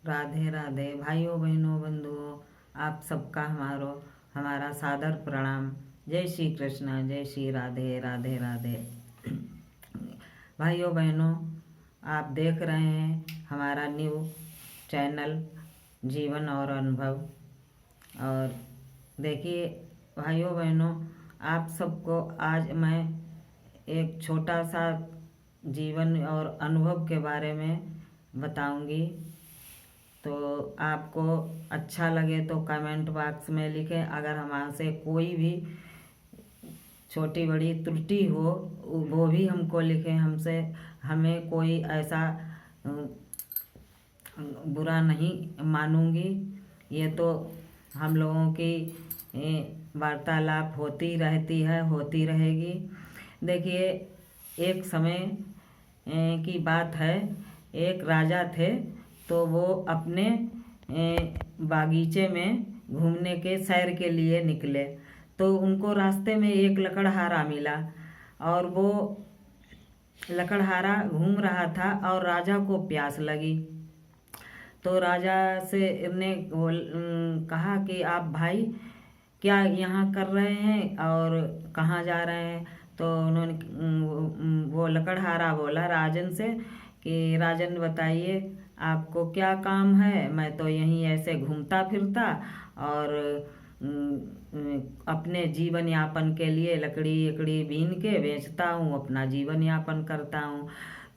राधे राधे भाइयों बहनों बंधुओं, आप सबका हमारा सादर प्रणाम। जय श्री कृष्ण, जय श्री राधे राधे राधे। भाइयों बहनों, आप देख रहे हैं हमारा न्यू चैनल जीवन और अनुभव। और देखिए भाइयों बहनों, आप सबको आज मैं एक छोटा सा जीवन और अनुभव के बारे में बताऊंगी। तो आपको अच्छा लगे तो कमेंट बॉक्स में लिखें। अगर हमसे कोई भी छोटी बड़ी त्रुटि हो वो भी हमको लिखें। हमें कोई ऐसा बुरा नहीं मानूंगी। ये तो हम लोगों की वार्तालाप होती रहती है, होती रहेगी। देखिए, एक समय की बात है। एक राजा थे, तो वो अपने बागीचे में घूमने के सैर के लिए निकले। तो उनको रास्ते में एक लकड़हारा मिला और वो लकड़हारा घूम रहा था और राजा को प्यास लगी। तो राजा से ने कहा कि आप भाई क्या यहाँ कर रहे हैं और कहाँ जा रहे हैं। तो उन्होंने वो लकड़हारा बोला राजन से कि राजन बताइए आपको क्या काम है। मैं तो यहीं ऐसे घूमता फिरता और अपने जीवन यापन के लिए लकड़ी अकड़ी बीन के बेचता हूँ, अपना जीवन यापन करता हूँ।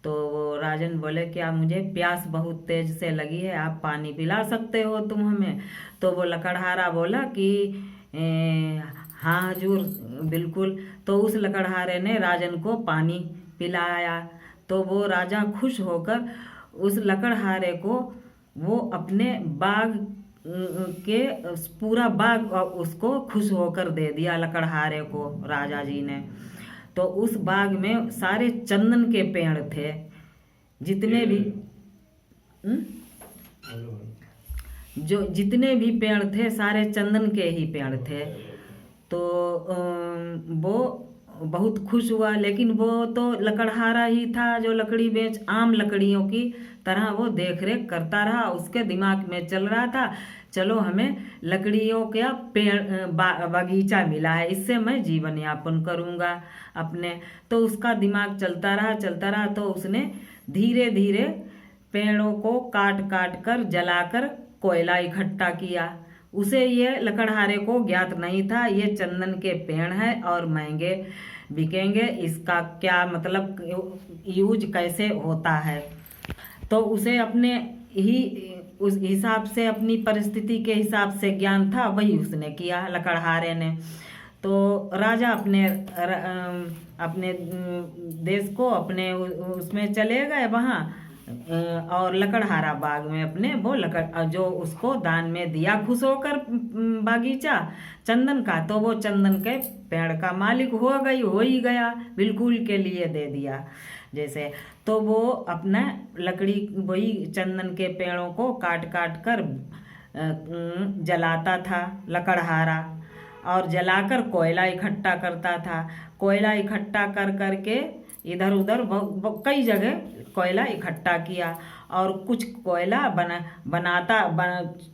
तो वो राजन बोले क्या मुझे प्यास बहुत तेज से लगी है, आप पानी पिला सकते हो तुम हमें। तो वो लकड़हारा बोला कि हाँ हजूर, बिल्कुल। तो उस लकड़हारे ने राजन को पानी पिलाया। तो वो राजा खुश होकर उस लकड़हारे को वो अपने बाग के पूरा बाग उसको खुश होकर दे दिया लकड़हारे को राजा जी ने। तो उस बाग में सारे चंदन के पेड़ थे, जितने भी जो जितने भी पेड़ थे सारे चंदन के ही पेड़ थे। तो वो बहुत खुश हुआ। लेकिन वो तो लकड़हारा ही था जो लकड़ी बेच आम लकड़ियों की तरह वो देख रेख करता रहा। उसके दिमाग में चल रहा था चलो हमें लकड़ियों का पेड़ बगीचा मिला है, इससे मैं जीवन यापन करूँगा अपने। तो उसका दिमाग चलता रहा। तो उसने धीरे धीरे पेड़ों को काट काट कर जलाकर कोयला इकट्ठा किया। उसे ये लकड़हारे को ज्ञात नहीं था ये चंदन के पेड़ हैं और महंगे बिकेंगे, इसका क्या मतलब यूज कैसे होता है। तो उसे अपने ही उस हिसाब से अपनी परिस्थिति के हिसाब से ज्ञान था, वही उसने किया लकड़हारे ने। तो राजा अपने देश को अपने उसमें चले गए वहाँ और लकड़हारा बाग में अपने वो लकड़ जो उसको दान में दिया खुश होकर बागीचा चंदन का, तो वो चंदन के पेड़ का मालिक हो ही गया, बिल्कुल के लिए दे दिया जैसे। तो वो अपना लकड़ी वही चंदन के पेड़ों को काट काट कर जलाता था लकड़हारा, और जलाकर कोयला इकट्ठा करता था। कोयला इकट्ठा कर करके इधर उधर कई जगह कोयला इकट्ठा किया और कुछ कोयला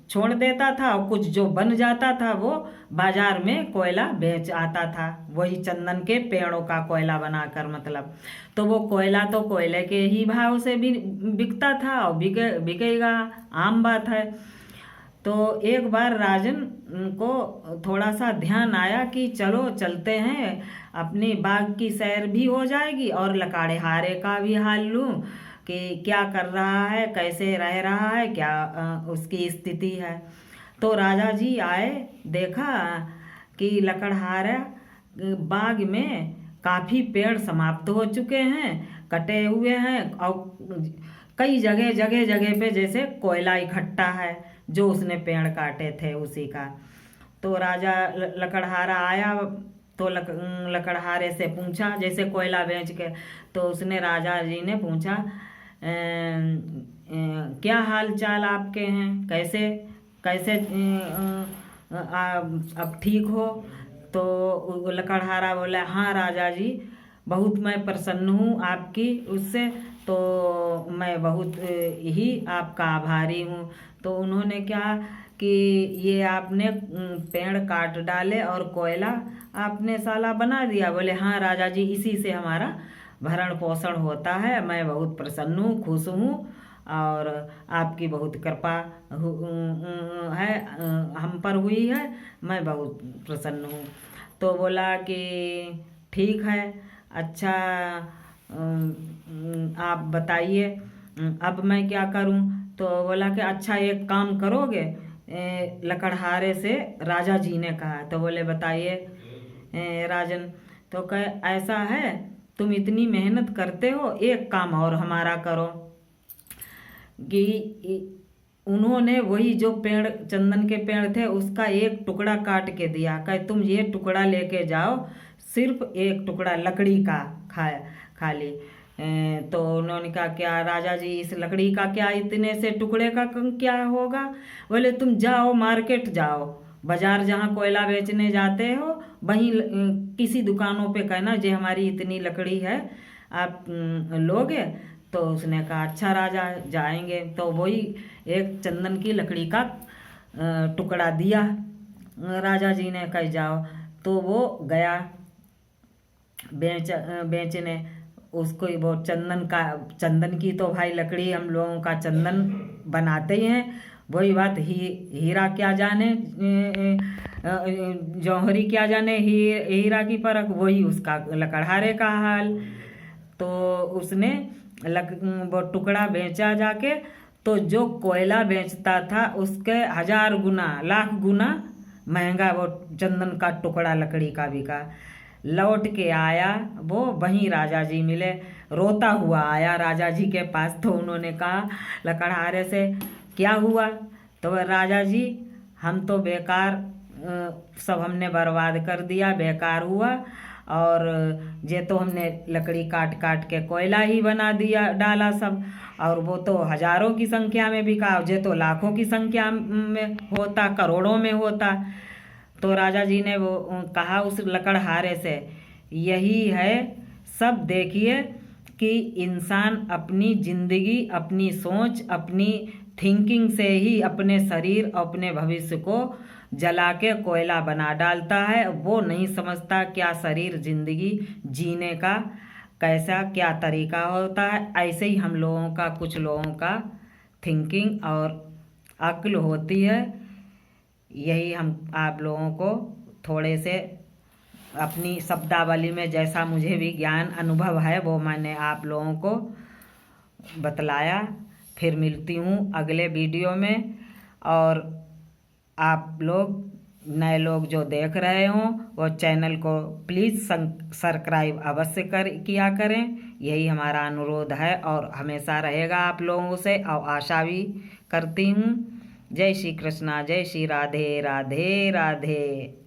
छोड़ देता था और कुछ जो बन जाता था वो बाजार में कोयला बेच आता था, वही चंदन के पेड़ों का कोयला बनाकर मतलब। तो वो कोयला तो कोयले के ही भाव से भी बिकता था और बिकेगा, आम बात है। तो एक बार राजन को थोड़ा सा ध्यान आया कि चलो चलते हैं, अपनी बाग की सैर भी हो जाएगी और लकड़हारे का भी हाल लूँ कि क्या कर रहा है, कैसे रह रहा है, क्या उसकी स्थिति है। तो राजा जी आए, देखा कि लकड़हारा बाग में काफ़ी पेड़ समाप्त हो चुके हैं, कटे हुए हैं और कई जगह जगह जगह पे जैसे कोयला इकट्ठा है जो उसने पेड़ काटे थे उसी का। तो राजा लकड़हारा आया तो लकड़हारे से पूछा जैसे कोयला बेच के। तो उसने राजा जी ने पूछा क्या हाल चाल आपके हैं, कैसे कैसे अब ठीक हो। तो लकड़हारा बोला हाँ राजा जी, बहुत मैं प्रसन्न हूँ आपकी उससे। तो मैं बहुत ही आपका आभारी हूँ। तो उन्होंने क्या कि ये आपने पेड़ काट डाले और कोयला आपने साला बना दिया। बोले हाँ राजा जी, इसी से हमारा भरण पोषण होता है। मैं बहुत प्रसन्न हूँ, खुश हूँ और आपकी बहुत कृपा है हम पर हुई है, मैं बहुत प्रसन्न हूँ। तो बोला कि ठीक है, अच्छा आप बताइए अब मैं क्या करूं। तो बोला कि अच्छा एक काम करोगे, लकड़हारे से राजा जी ने कहा। तो बोले बताइए राजन। तो कहे ऐसा है, तुम इतनी मेहनत करते हो, एक काम और हमारा करो। कि उन्होंने वही जो पेड़, चंदन के पेड़ थे, उसका एक टुकड़ा काट के दिया। कहे तुम ये टुकड़ा लेके जाओ, सिर्फ एक टुकड़ा लकड़ी का खाली। तो उन्होंने कहा क्या राजा जी, इस लकड़ी का क्या, इतने से टुकड़े का क्या होगा। बोले तुम जाओ मार्केट जाओ, बाजार जहाँ कोयला बेचने जाते हो वहीं किसी दुकानों पे कहना जे हमारी इतनी लकड़ी है, आप लोगे। तो उसने कहा अच्छा राजा, जाएंगे। तो वही एक चंदन की लकड़ी का टुकड़ा दिया राजा जी ने, कह जाओ। तो वो गया बेचने उसको। वो चंदन की तो भाई लकड़ी हम लोगों का चंदन बनाते ही हैं। वही बात हीरा क्या जाने, जौहरी क्या जाने हीरा की परख, वही उसका लकड़हारे का हाल। तो उसने वो टुकड़ा बेचा जाके, तो जो कोयला बेचता था उसके 1000 गुना, लाख गुना महंगा वो चंदन का टुकड़ा लकड़ी का बिका। लौट के आया वो, वहीं राजा जी मिले, रोता हुआ आया राजा जी के पास। तो उन्होंने कहा लकड़हारे से क्या हुआ। तो राजा जी हम तो बेकार, सब हमने बर्बाद कर दिया, बेकार हुआ। और ये तो हमने लकड़ी काट काट के कोयला ही बना दिया, डाला सब। और वो तो हजारों की संख्या में बिका, ये तो लाखों की संख्या में होता, करोड़ों में होता। तो राजा जी ने वो कहा उस लकड़हारे से, यही है सब, देखिए कि इंसान अपनी जिंदगी, अपनी सोच, अपनी थिंकिंग से ही अपने शरीर, अपने भविष्य को जला के कोयला बना डालता है। वो नहीं समझता क्या शरीर, जिंदगी जीने का कैसा क्या तरीका होता है। ऐसे ही हम लोगों का, कुछ लोगों का थिंकिंग और अक्ल होती है। यही हम आप लोगों को थोड़े से अपनी शब्दावली में, जैसा मुझे भी ज्ञान अनुभव है, वो मैंने आप लोगों को बतलाया। फिर मिलती हूँ अगले वीडियो में। और आप लोग नए लोग जो देख रहे हों वो चैनल को प्लीज़ सब्सक्राइब अवश्य किया करें। यही हमारा अनुरोध है और हमेशा रहेगा आप लोगों से, और आशा भी करती हूँ। जय श्री कृष्णा, जय श्री राधे राधे राधे।